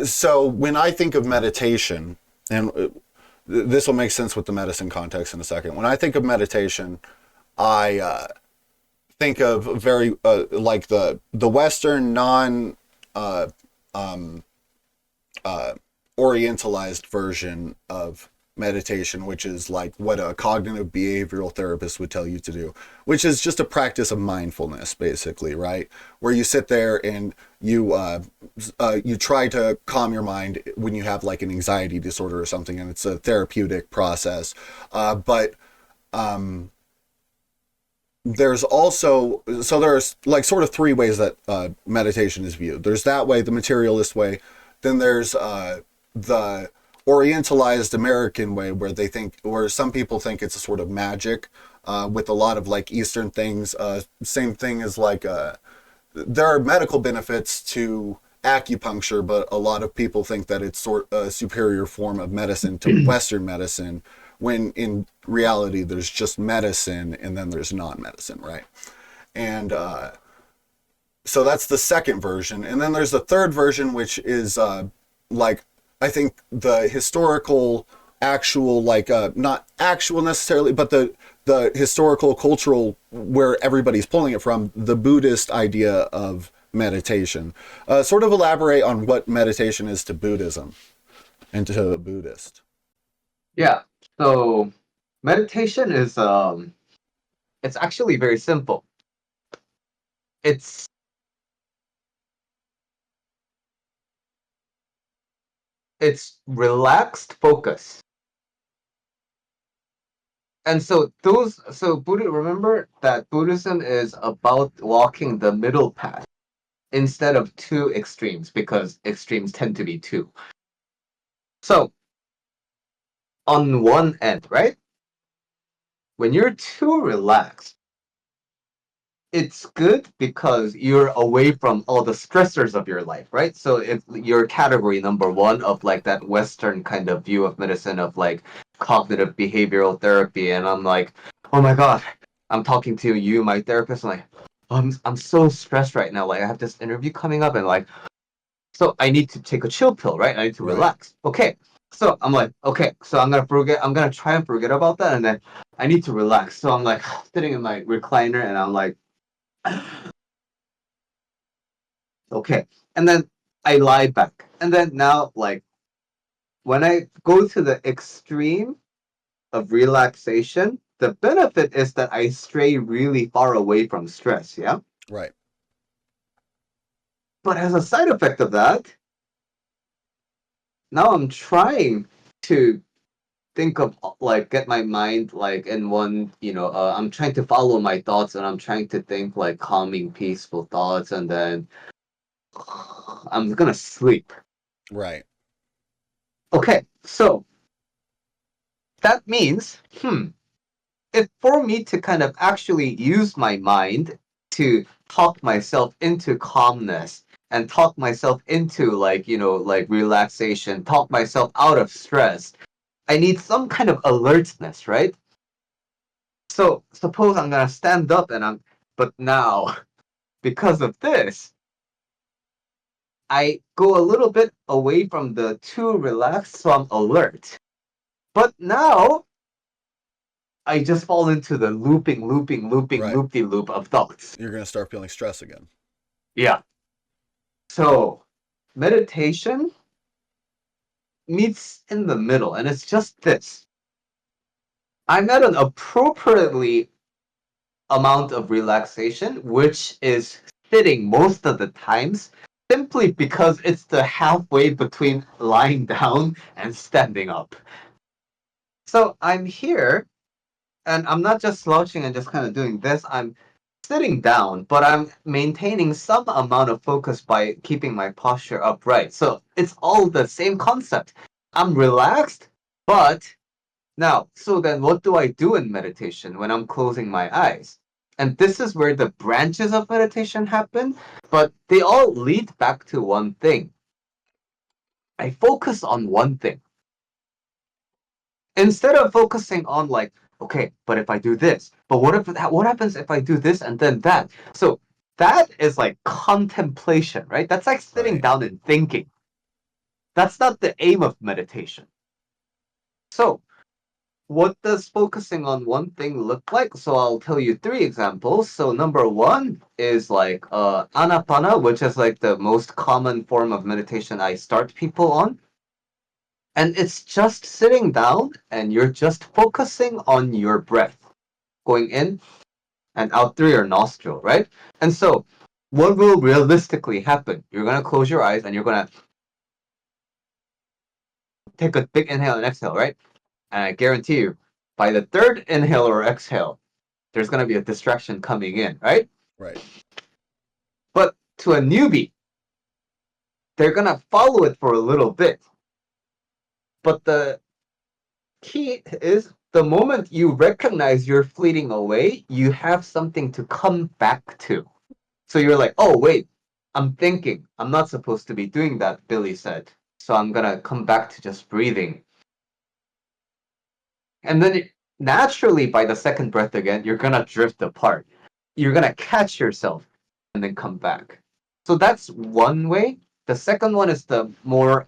So when I think of meditation, and this will make sense with the medicine context in a second. When I think of meditation, I think of very like the Western non uh, um, uh, orientalized version of meditation, which is like what a cognitive behavioral therapist would tell you to do, which is just a practice of mindfulness, basically, right? Where you sit there and you try to calm your mind when you have like an anxiety disorder or something, and it's a therapeutic process. But there's also there's like sort of three ways that meditation is viewed. There's that way, the materialist way. Then there's the orientalized American way, where some people think it's a sort of magic with a lot of like Eastern things. Same thing as like there are medical benefits to acupuncture, but a lot of people think that it's sort of a superior form of medicine to Western medicine, when in reality there's just medicine and then there's non-medicine, right? And so that's the second version. And then there's the third version, which is like, I think the historical, actual, like not actual necessarily, but the historical, cultural, where everybody's pulling it from, the Buddhist idea of meditation. Sort of elaborate on what meditation is to Buddhism and to the Buddhist. Yeah. So meditation is it's actually very simple. It's it's relaxed focus. And so Buddha, remember that Buddhism is about walking the middle path instead of two extremes, because extremes tend to be two. So on one end, right? When you're too relaxed, it's good because you're away from all the stressors of your life, right? So if you're category number one of like that Western kind of view of medicine of like cognitive behavioral therapy, and I'm like, oh my God, I'm talking to you, my therapist, I'm like, I'm so stressed right now. Like I have this interview coming up, and like, so I need to take a chill pill, right? I need to Right. relax. Okay. So I'm like, okay, so I'm gonna try and forget about that, and then I need to relax. So I'm like sitting in my recliner, and I'm like, okay. And then I lie back. And then now, like, when I go to the extreme of relaxation, the benefit is that I stray really far away from stress, yeah? Right. But as a side effect of that, now I'm trying to think of like get my mind like in one, I'm trying to follow my thoughts, and I'm trying to think like calming, peaceful thoughts, and then I'm gonna sleep. Right. Okay, so that means, if for me to kind of actually use my mind to talk myself into calmness and talk myself into like, like relaxation, talk myself out of stress, I need some kind of alertness, right? So suppose I'm gonna stand up but now, because of this, I go a little bit away from the too relaxed, so I'm alert. But now I just fall into the looping, Right. loop de loop of thoughts. You're going to start feeling stress again. Yeah. So meditation meets in the middle, and it's just this. I'm at an appropriately amount of relaxation, which is sitting most of the times, simply because it's the halfway between lying down and standing up. So I'm here, and I'm not just slouching and just kind of doing this. I'm sitting down, but I'm maintaining some amount of focus by keeping my posture upright. So it's all the same concept. I'm relaxed, but now, so then what do I do in meditation when I'm closing my eyes? And this is where the branches of meditation happen, but they all lead back to one thing. I focus on one thing. Instead of focusing on like, okay, but if I do this, but what happens if I do this and then that? So that is like contemplation, right? That's like sitting Right. down and thinking. That's not the aim of meditation. So, what does focusing on one thing look like? So I'll tell you three examples. So number one is like anapana, which is like the most common form of meditation I start people on. And it's just sitting down and you're just focusing on your breath going in and out through your nostril, right? And so what will realistically happen? You're gonna close your eyes and you're gonna take a big inhale and exhale, right? And I guarantee you, by the third inhale or exhale, there's gonna be a distraction coming in, right? Right. But to a newbie, they're gonna follow it for a little bit. But the key is the moment you recognize you're fleeting away, you have something to come back to. So you're like, oh, wait, I'm thinking. I'm not supposed to be doing that, Billy said. So I'm gonna come back to just breathing. And then naturally, by the second breath again, you're gonna drift apart. You're gonna catch yourself and then come back. So that's one way. The second one is the more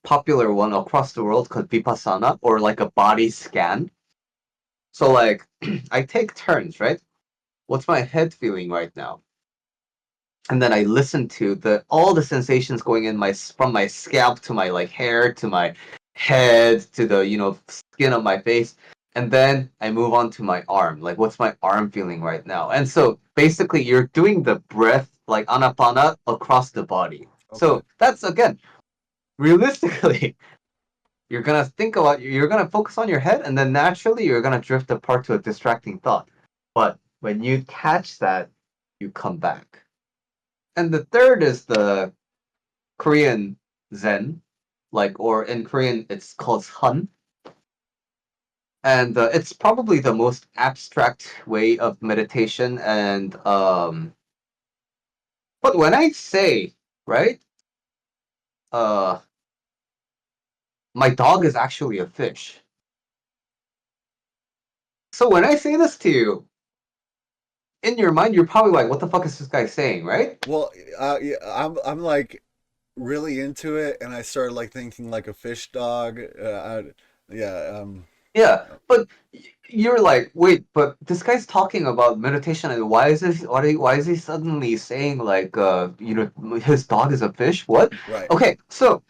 popular one across the world called vipassana, or like a body scan. So like I take turns, right? What's my head feeling right now? And then I listen to the all the sensations going in my from my scalp to my like hair to my head to the skin of my face, and then I move on to my arm. Like, what's my arm feeling right now? And so basically, you're doing the breath like anapana across the body. Okay. So that's again realistically you're gonna focus on your head, and then naturally you're gonna drift apart to a distracting thought. But when you catch that, you come back. And the third is the Korean Zen, like, or in Korean it's called Sun, and it's probably the most abstract way of meditation. And but when I say, right, uh, my dog is actually a fish. So when I say this to you, in your mind, you're probably like, "What the fuck is this guy saying?" Right? Well, yeah, I'm like really into it, and I started like thinking like a fish dog. Yeah. Yeah, but you're like, wait, but this guy's talking about meditation, and why is he suddenly saying like, his dog is a fish? What? Right. Okay, so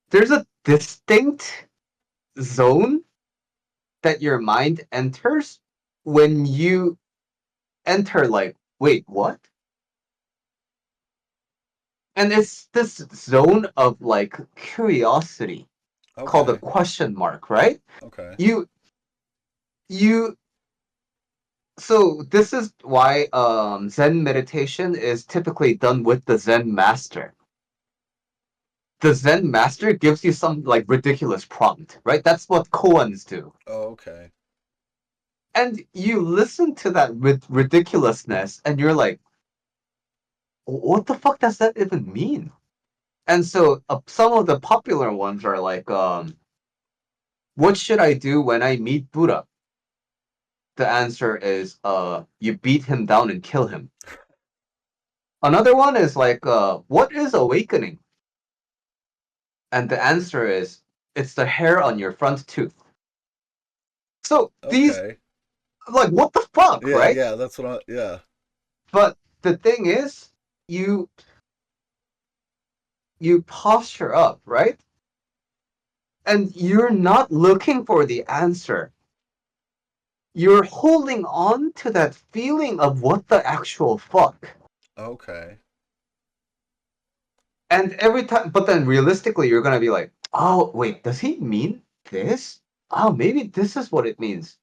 there's a distinct zone that your mind enters when you enter like, wait, what? And it's this zone of like curiosity called a Okay. question mark, right? Okay. You you So this is why Zen meditation is typically done with the Zen master. The Zen master gives you some like ridiculous prompt, right? That's what koans do. Oh, okay. And you listen to that ridiculousness and you're like, what the fuck does that even mean? And so some of the popular ones are like, what should I do when I meet Buddha? The answer is, you beat him down and kill him. Another one is like, what is awakening? And the answer is, it's the hair on your front tooth. So these, Okay. like, what the fuck, Yeah, right? yeah, that's what yeah. But the thing is, you you posture up, right? And you're not looking for the answer. You're holding on to that feeling of what the actual fuck. Okay. And every time, but then realistically, you're gonna be like, oh, wait, does he mean this? Oh, maybe this is what it means.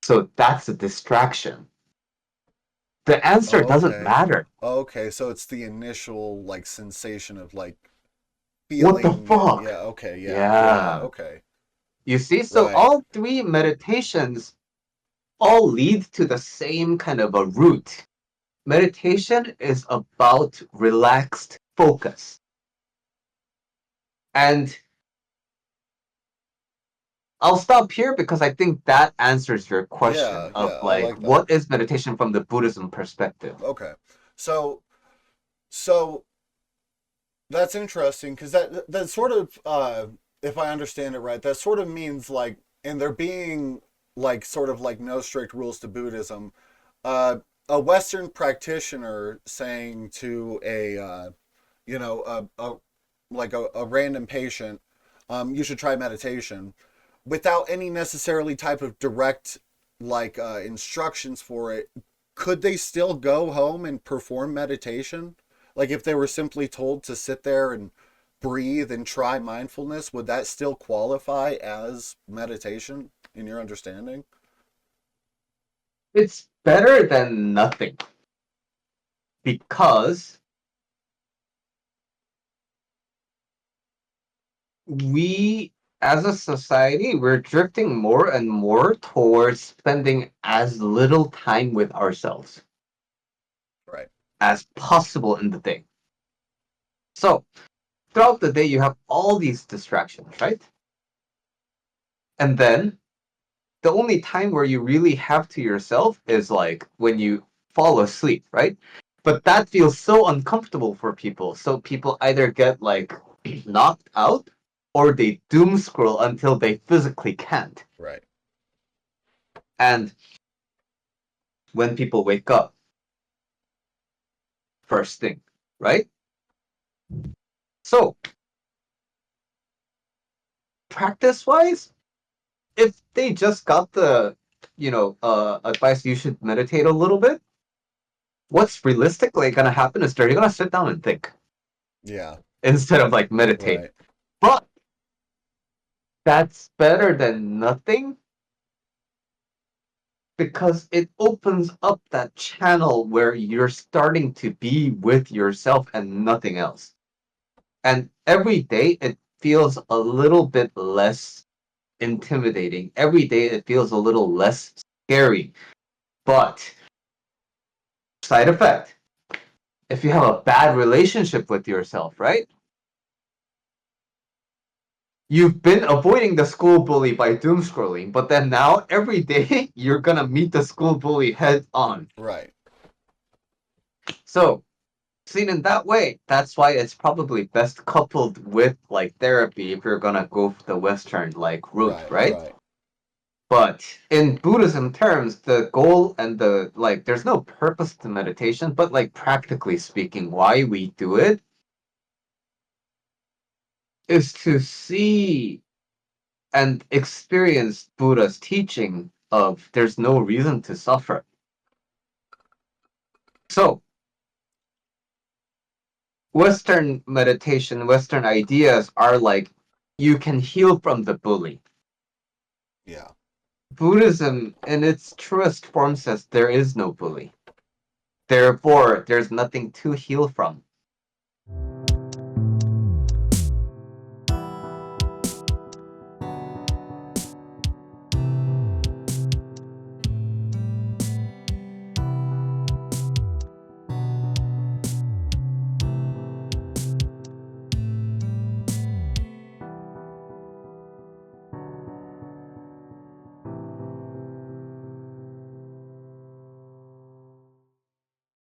So that's a distraction. The answer doesn't Okay. matter. Okay, so it's the initial like sensation of like What the feeling it. fuck? Yeah, okay, yeah, yeah, Yeah. okay. You see, so Right. all three meditations all lead to the same kind of a root. Meditation is about relaxed focus. And I'll stop here because I think that answers your question Yeah, of yeah, I like, like that. what is meditation from the Buddhism perspective? Okay. So So that's interesting because that sort of, if I understand it right, that sort of means like, and there being like sort of like no strict rules to Buddhism. A Western practitioner saying to a you know like a random patient, you should try meditation, without any necessarily type of direct like instructions for it, could they still go home and perform meditation? Like if they were simply told to sit there and breathe and try mindfulness, would that still qualify as meditation in your understanding? It's better than nothing because we, as a society, we're drifting more and more towards spending as little time with ourselves Right. as possible in the day. So, throughout the day, you have all these distractions, right? And then the only time where you really have to yourself is like when you fall asleep, right? But that feels so uncomfortable for people. So people either get like knocked out or they doom scroll until they physically can't. Right. And when people wake up, first thing, right? So practice wise, if they just got the advice you should meditate a little bit, what's realistically gonna happen is they're gonna sit down and think Yeah. instead of like meditate. Right. But that's better than nothing because it opens up that channel where you're starting to be with yourself and nothing else. And every day it feels a little bit less intimidating. Every day it feels a little less scary. But side effect, if you have a bad relationship with yourself, right? You've been avoiding the school bully by doom scrolling, but then now every day you're gonna meet the school bully head on. Right. So, seen in that way, that's why it's probably best coupled with like therapy if you're gonna go for the Western like route, Right. right? Right. But in Buddhism terms, the goal and the like, there's no purpose to meditation, but like practically speaking, why we do it is to see and experience Buddha's teaching of there's no reason to suffer. So, Western meditation, Western ideas are like you can heal from the bully. Yeah. Buddhism, in its truest form, says there is no bully. Therefore, there's nothing to heal from.